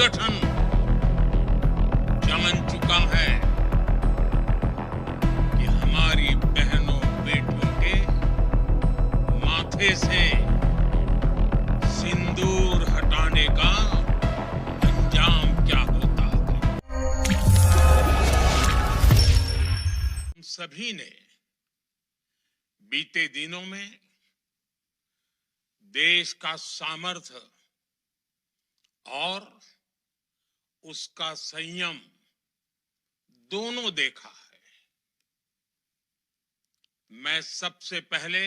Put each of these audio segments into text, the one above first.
संगठन जान चुका है कि हमारी बहनों बेटियों के माथे से सिंदूर हटाने का अंजाम क्या होता है। हम सभी ने बीते दिनों में देश का सामर्थ्य और उसका संयम दोनों देखा है। मैं सबसे पहले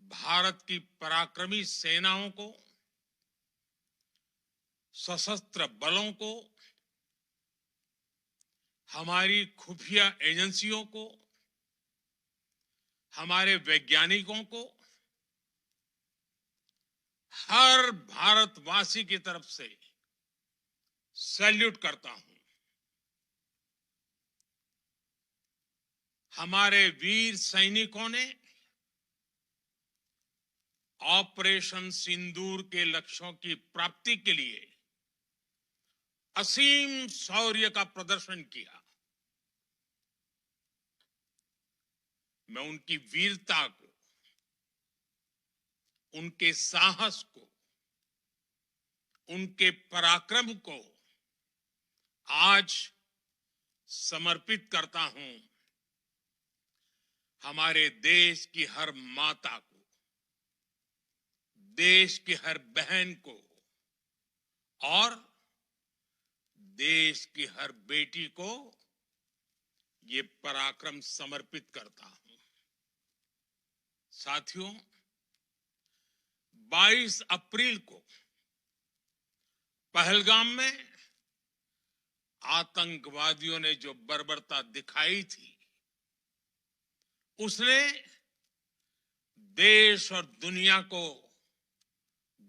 भारत की पराक्रमी सेनाओं को, सशस्त्र बलों को, हमारी खुफिया एजेंसियों को, हमारे वैज्ञानिकों को, हर भारतवासी की तरफ से सैल्यूट करता हूं। हमारे वीर सैनिकों ने ऑपरेशन सिंदूर के लक्ष्यों की प्राप्ति के लिए असीम शौर्य का प्रदर्शन किया। मैं उनकी वीरता को, उनके साहस को, उनके पराक्रम को आज समर्पित करता हूं हमारे देश की हर माता को, देश की हर बहन को और देश की हर बेटी को ये पराक्रम समर्पित करता हूं। साथियों, 22 अप्रैल को पहलगाम में आतंकवादियों ने जो बर्बरता दिखाई थी, उसने देश और दुनिया को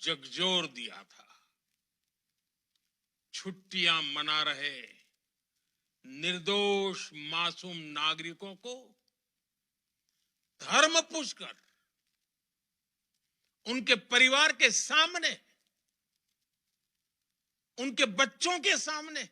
झकझोर दिया था। छुट्टियां मना रहे निर्दोष मासूम नागरिकों को धर्म पूछकर उनके परिवार के सामने, उनके बच्चों के सामने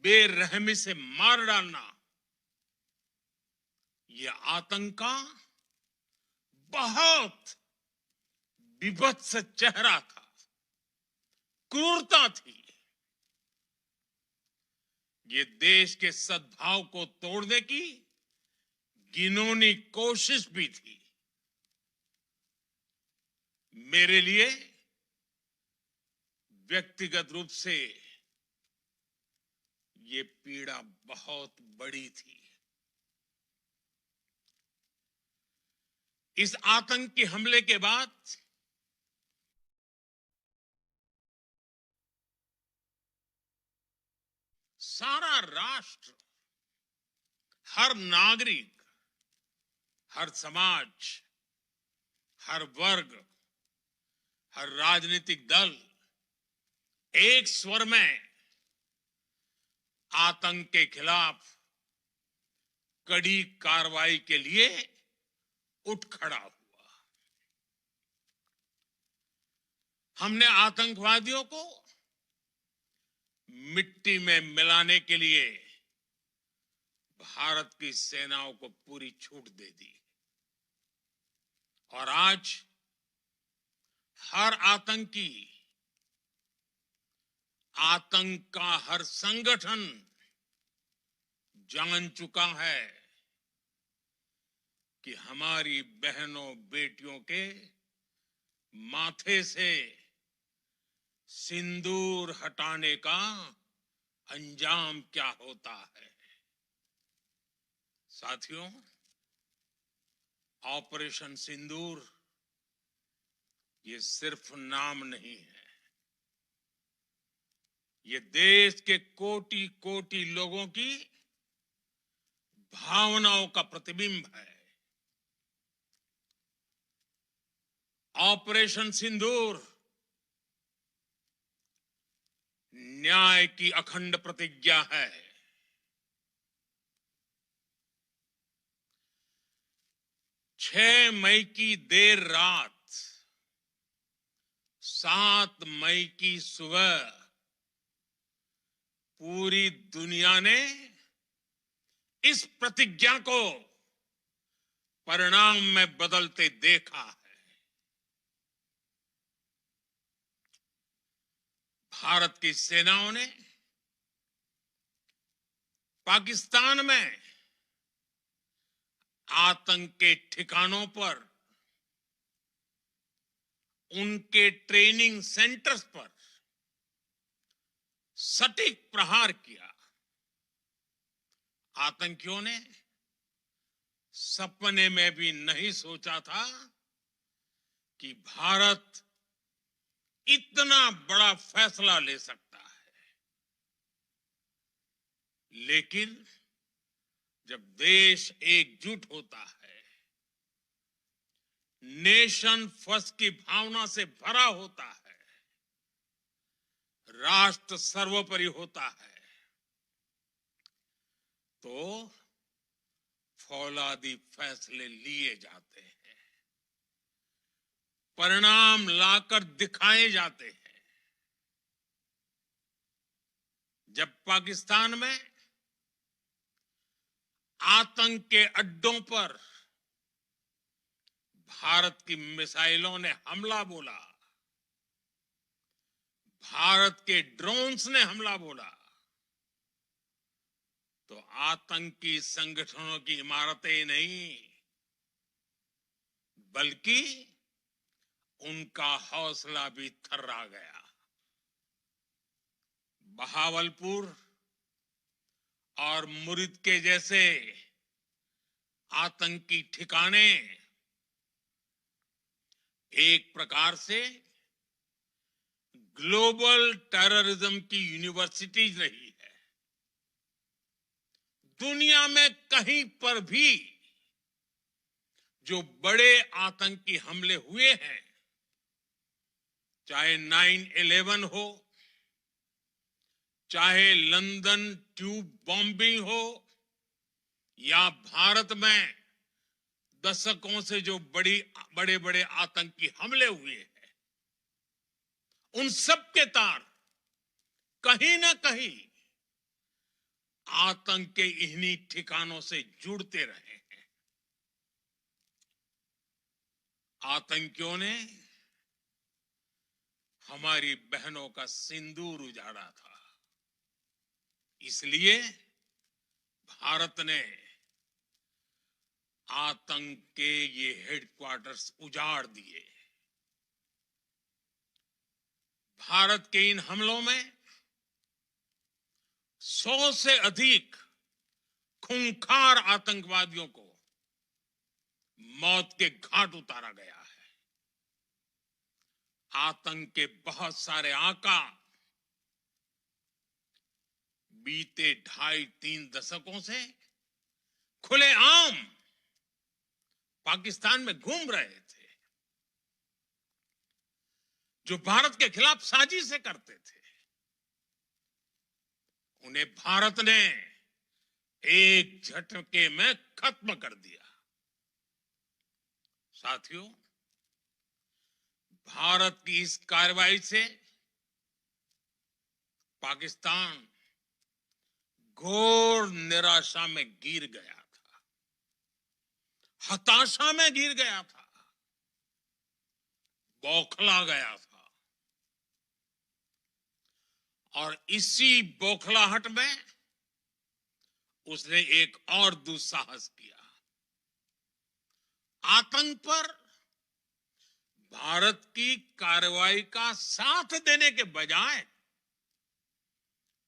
बेरहमी से मार डालना, यह आतंक का बहुत विभत्स चेहरा था, क्रूरता थी। ये देश के सद्भाव को तोड़ने की घिनौनी कोशिश भी थी। मेरे लिए व्यक्तिगत रूप से ये पीड़ा बहुत बड़ी थी। इस आतंकी हमले के बाद सारा राष्ट्र, हर नागरिक, हर समाज, हर वर्ग, हर राजनीतिक दल एक स्वर में आतंक के खिलाफ कड़ी कार्रवाई के लिए उठ खड़ा हुआ। हमने आतंकवादियों को मिट्टी में मिलाने के लिए भारत की सेनाओं को पूरी छूट दे दी और आज हर आतंकी, आतंक का हर संगठन जान चुका है कि हमारी बहनों बेटियों के माथे से सिंदूर हटाने का अंजाम क्या होता है। साथियों, ऑपरेशन सिंदूर ये सिर्फ नाम नहीं है, ये देश के कोटि कोटि लोगों की भावनाओं का प्रतिबिंब है। ऑपरेशन सिंदूर न्याय की अखंड प्रतिज्ञा है। 6 मई की देर रात 7 मई की सुबह पूरी दुनिया ने इस प्रतिज्ञा को परिणाम में बदलते देखा है। भारत की सेनाओं ने पाकिस्तान में आतंक के ठिकानों पर, उनके ट्रेनिंग सेंटर्स पर सटीक प्रहार किया। आतंकियों ने सपने में भी नहीं सोचा था कि भारत इतना बड़ा फैसला ले सकता है। लेकिन जब देश एकजुट होता है, नेशन फर्स्ट की भावना से भरा होता है, राष्ट्र सर्वोपरि होता है, तो फौलादी फैसले लिए जाते हैं, परिणाम लाकर दिखाए जाते हैं। जब पाकिस्तान में आतंक के अड्डों पर भारत की मिसाइलों ने हमला बोला, भारत के ड्रोन्स ने हमला बोला, तो आतंकी संगठनों की इमारतें नहीं, बल्कि उनका हौसला भी थर्रा गया। बहावलपुर और मुरिद के जैसे आतंकी ठिकाने एक प्रकार से ग्लोबल टेररिज्म की यूनिवर्सिटीज रही है। दुनिया में कहीं पर भी जो बड़े आतंकी हमले हुए हैं, चाहे 9/11 हो, चाहे लंदन ट्यूब बॉम्बिंग हो, या भारत में दशकों से जो बड़े बड़े आतंकी हमले हुए हैं, उन सब के तार कहीं ना कहीं आतंक के इन्हीं ठिकानों से जुड़ते रहे हैं। आतंकियों ने हमारी बहनों का सिंदूर उजाड़ा था, इसलिए भारत ने आतंक के ये हेडक्वार्टर्स उजाड़ दिए। भारत के इन हमलों में 100 से अधिक खूंखार आतंकवादियों को मौत के घाट उतारा गया है। आतंक के बहुत सारे आका बीते 2.5-3 दशकों से खुलेआम पाकिस्तान में घूम रहे थे, जो भारत के खिलाफ साजिशें करते थे। उन्हें भारत ने एक झटके में खत्म कर दिया। साथियों, भारत की इस कार्रवाई से पाकिस्तान घोर निराशा में गिर गया था, हताशा में गिर गया था, बौखला गया था। और इसी बौखलाहट में उसने एक और दुस्साहस किया। आतंक पर भारत की कार्रवाई का साथ देने के बजाय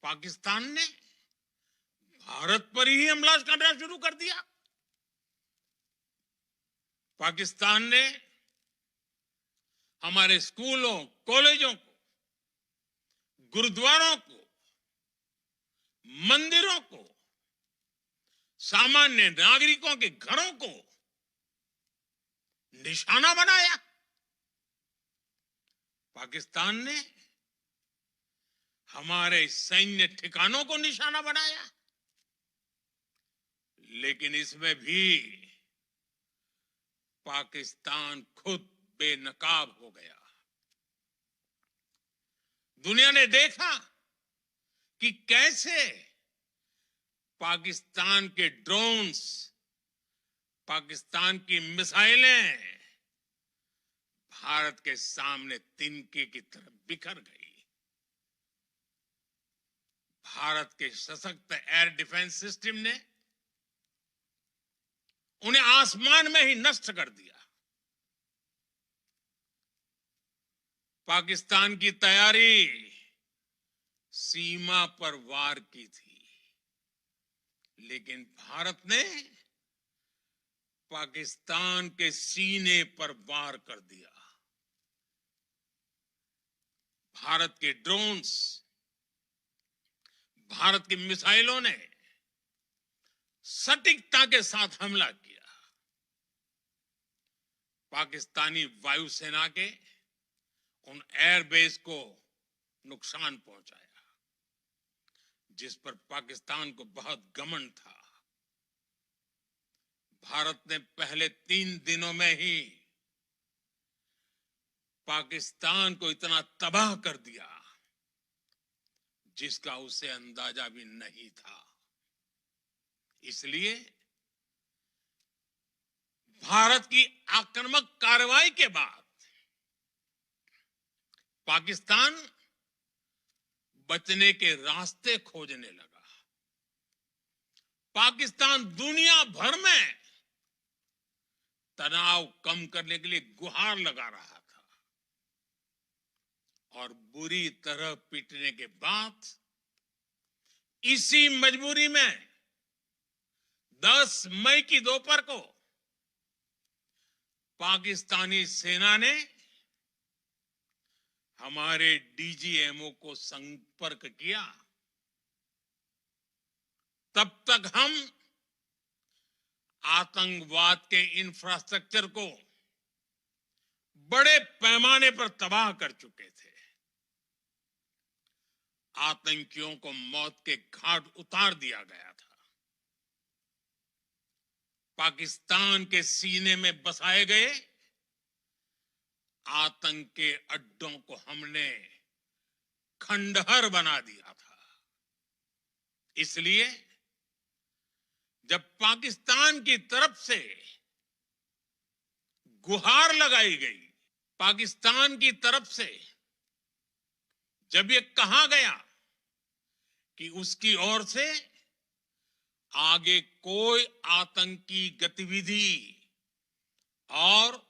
पाकिस्तान ने भारत पर ही हमला करना शुरू कर दिया। पाकिस्तान ने हमारे स्कूलों, कॉलेजों को, गुरुद्वारों को, मंदिरों को, सामान्य नागरिकों के घरों को निशाना बनाया। पाकिस्तान ने हमारे सैन्य ठिकानों को निशाना बनाया। लेकिन इसमें भी पाकिस्तान खुद बेनकाब हो गया। दुनिया ने देखा कि कैसे पाकिस्तान के ड्रोन्स, पाकिस्तान की मिसाइलें भारत के सामने तिनके की तरह बिखर गई। भारत के सशक्त एयर डिफेंस सिस्टम ने उन्हें आसमान में ही नष्ट कर दिया। पाकिस्तान की तैयारी सीमा पर वार की थी, लेकिन भारत ने पाकिस्तान के सीने पर वार कर दिया। भारत के ड्रोन्स, भारत की मिसाइलों ने सटीकता के साथ हमला किया। पाकिस्तानी वायुसेना के उन एयरबेस को नुकसान पहुंचाया, जिस पर पाकिस्तान को बहुत घमंड था। भारत ने पहले 3 दिनों में ही पाकिस्तान को इतना तबाह कर दिया जिसका उसे अंदाजा भी नहीं था। इसलिए भारत की आक्रामक कार्रवाई के बाद पाकिस्तान बचने के रास्ते खोजने लगा। पाकिस्तान दुनिया भर में तनाव कम करने के लिए गुहार लगा रहा था, और बुरी तरह पीटने के बाद इसी मजबूरी में 10 मई की दोपहर को पाकिस्तानी सेना ने हमारे डीजीएमओ को संपर्क किया। तब तक हम आतंकवाद के इंफ्रास्ट्रक्चर को बड़े पैमाने पर तबाह कर चुके थे। आतंकियों को मौत के घाट उतार दिया गया था। पाकिस्तान के सीने में बसाए गए आतंक के अड्डों को हमने खंडहर बना दिया था। इसलिए जब पाकिस्तान की तरफ से गुहार लगाई गई, पाकिस्तान की तरफ से जब ये कहा गया कि उसकी ओर से आगे कोई आतंकी गतिविधि और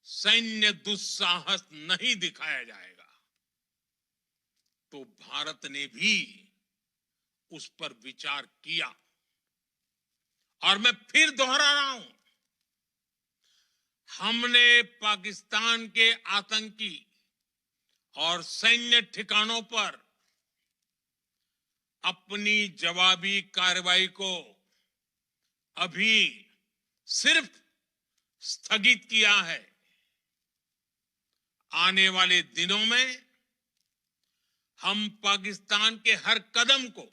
सैन्य दुस्साहस नहीं दिखाया जाएगा, तो भारत ने भी उस पर विचार किया। और मैं फिर दोहरा रहा हूं, हमने पाकिस्तान के आतंकी और सैन्य ठिकानों पर अपनी जवाबी कार्रवाई को अभी सिर्फ स्थगित किया है। आने वाले दिनों में हम पाकिस्तान के हर कदम को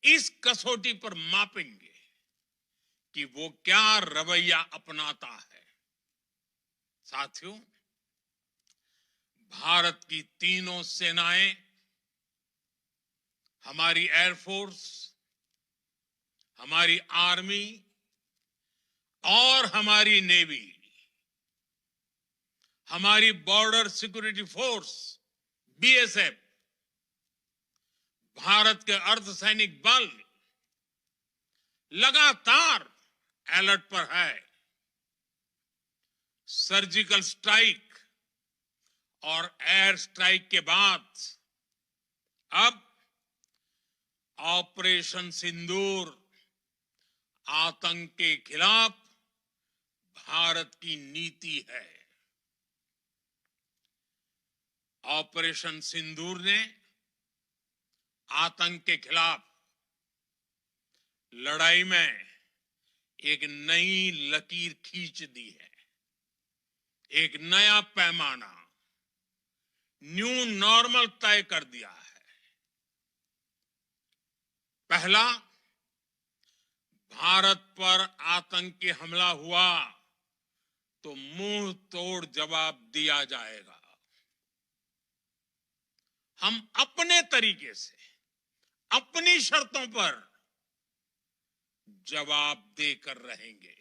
इस कसौटी पर मापेंगे कि वो क्या रवैया अपनाता है। साथियों, भारत की तीनों सेनाएं, हमारी एयरफोर्स, हमारी आर्मी और हमारी नेवी, हमारी border security force BSF, Bharat के अर्धसैनिक बल लगातार अलर्ट पर है। सर्जिकल स्ट्राइक और एयर स्ट्राइक के बाद अब ऑपरेशन सिंदूर आतंक के खिलाफ भारत की नीति है। ऑपरेशन सिंदूर ने आतंक के खिलाफ लड़ाई में एक नई लकीर खींच दी है, एक नया पैमाना, न्यू नॉर्मल तय कर दिया है। पहला, भारत पर आतंकी हमला हुआ तो मुंह तोड़ जवाब दिया जाएगा। हम अपने तरीके से, अपनी शर्तों पर जवाब देकर रहेंगे।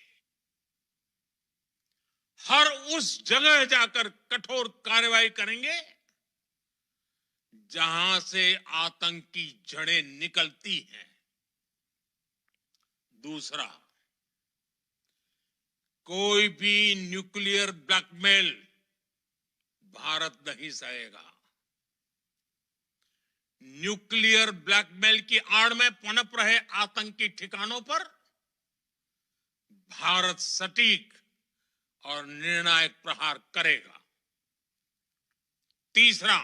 हर उस जगह जाकर कठोर कार्रवाई करेंगे जहां से आतंक की जड़ें निकलती हैं। दूसरा, कोई भी न्यूक्लियर ब्लैकमेल भारत नहीं सहेगा। न्यूक्लियर ब्लैकमेल की आड़ में पनप रहे आतंकी ठिकानों पर भारत सटीक और निर्णायक प्रहार करेगा। तीसरा,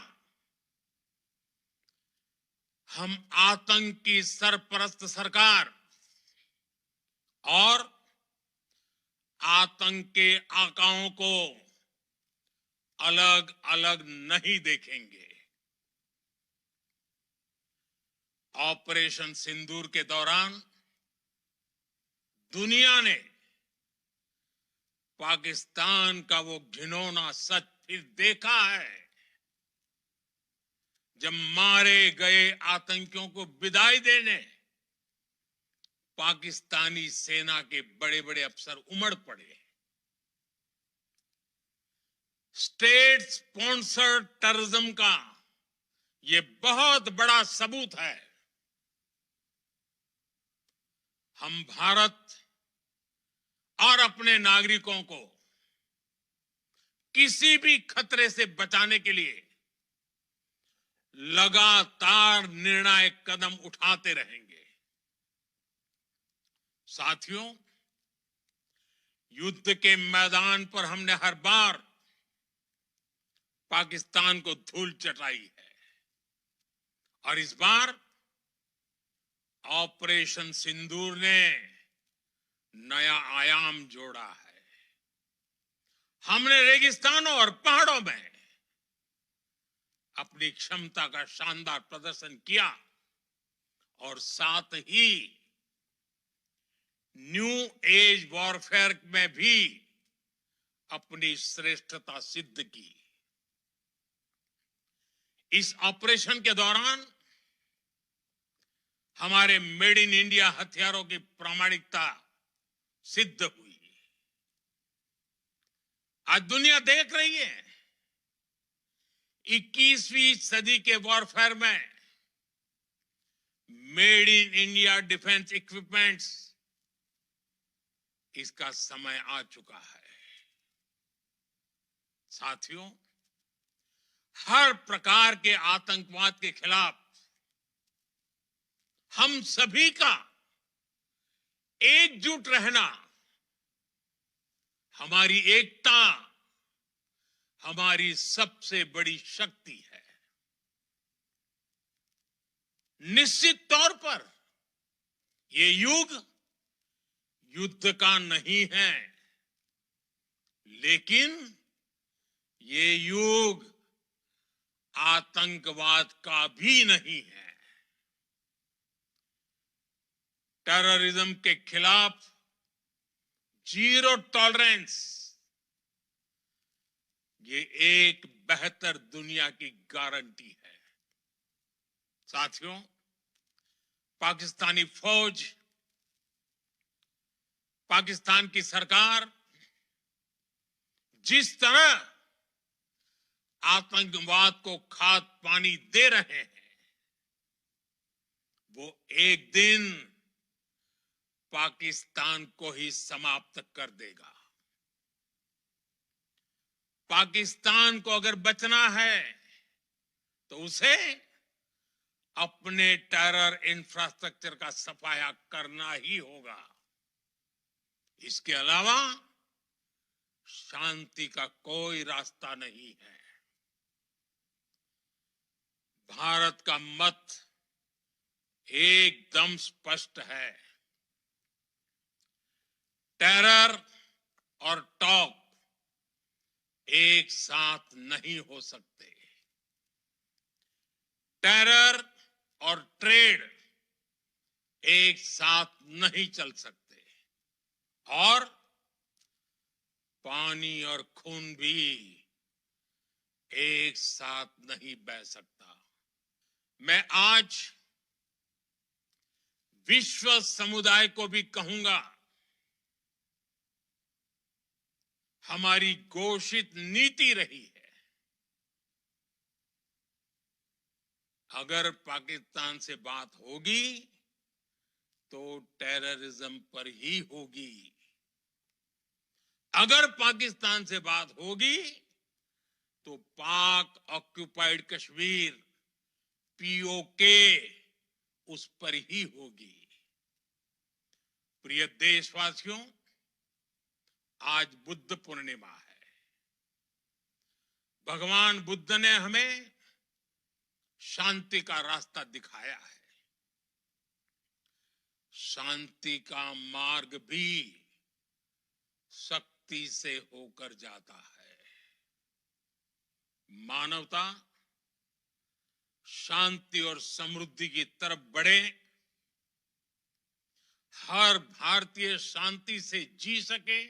हम आतंक की सरपरस्त सरकार और आतंक के आकाओं को अलग अलग नहीं देखेंगे। ऑपरेशन सिंदूर के दौरान दुनिया ने पाकिस्तान का वो घिनौना सच फिर देखा है, जब मारे गए आतंकियों को विदाई देने पाकिस्तानी सेना के बड़े बड़े अफसर उमड़ पड़े। स्टेट स्पॉन्सर्ड टेररिज्म का ये बहुत बड़ा सबूत है। हम भारत और अपने नागरिकों को किसी भी खतरे से बचाने के लिए लगातार निर्णायक कदम उठाते रहेंगे। साथियों, युद्ध के मैदान पर हमने हर बार पाकिस्तान को धूल चटाई है और इस बार ऑपरेशन सिंदूर ने नया आयाम जोड़ा है। हमने रेगिस्तानों और पहाड़ों में अपनी क्षमता का शानदार प्रदर्शन किया और साथ ही न्यू एज वॉरफेयर में भी अपनी श्रेष्ठता सिद्ध की। इस ऑपरेशन के दौरान हमारे मेड इन इंडिया हथियारों की प्रामाणिकता सिद्ध हुई। आज दुनिया देख रही है 21वीं सदी के वॉरफेयर में made in India defence equipments, इसका समय आ चुका है। साथियों, हर प्रकार के आतंकवाद के खिलाफ हम सभी का एकजुट रहना, हमारी एकता हमारी सबसे बड़ी शक्ति है। निश्चित तौर पर ये युग युद्ध का नहीं है, लेकिन ये युग आतंकवाद का भी नहीं है। टेररिज्म के खिलाफ जीरो टॉलरेंस, ये एक बेहतर दुनिया की गारंटी है। साथियों, पाकिस्तानी फौज, पाकिस्तान की सरकार जिस तरह आतंकवाद को खाद पानी दे रहे हैं, वो एक दिन पाकिस्तान को ही समाप्त कर देगा। पाकिस्तान को अगर बचना है तो उसे अपने टेरर इंफ्रास्ट्रक्चर का सफाया करना ही होगा। इसके अलावा शांति का कोई रास्ता नहीं है। भारत का मत एकदम स्पष्ट है। टेरर और टॉक एक साथ नहीं हो सकते। टेरर और ट्रेड एक साथ नहीं चल सकते और पानी और खून भी एक साथ नहीं बह सकता। मैं आज विश्व समुदाय को भी कहूंगा, हमारी घोषित नीति रही है, अगर पाकिस्तान से बात होगी तो टेररिज्म पर ही होगी। अगर पाकिस्तान से बात होगी तो पाक ऑक्युपाइड कश्मीर पीओके उस पर ही होगी। प्रिय देशवासियों, आज बुद्ध पूर्णिमा है। भगवान बुद्ध ने हमें शांति का रास्ता दिखाया है। शांति का मार्ग भी शक्ति से होकर जाता है। मानवता शांति और समृद्धि की तरफ बढ़े, हर भारतीय शांति से जी सके,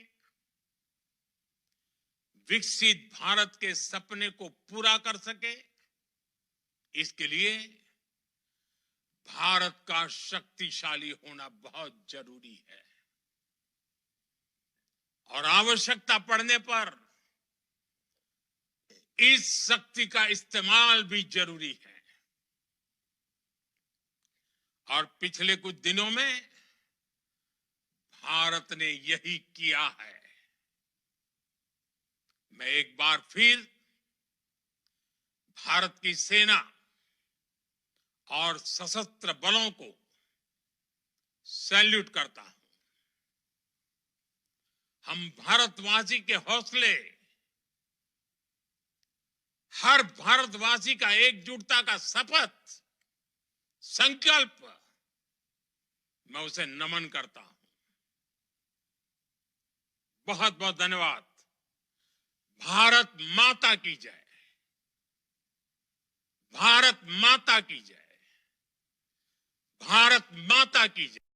विकसित भारत के सपने को पूरा कर सके, इसके लिए भारत का शक्तिशाली होना बहुत जरूरी है। और आवश्यकता पड़ने पर इस शक्ति का इस्तेमाल भी जरूरी है। और पिछले कुछ दिनों में भारत ने यही किया है। मैं एक बार फिर भारत की सेना और सशस्त्र बलों को सैल्यूट करता हूं। हम भारतवासी के हौसले, हर भारतवासी का एकजुटता का शपथ, संकल्प, मैं उसे नमन करता हूं। बहुत बहुत धन्यवाद। भारत माता की जय। भारत माता की जय। भारत माता की जय।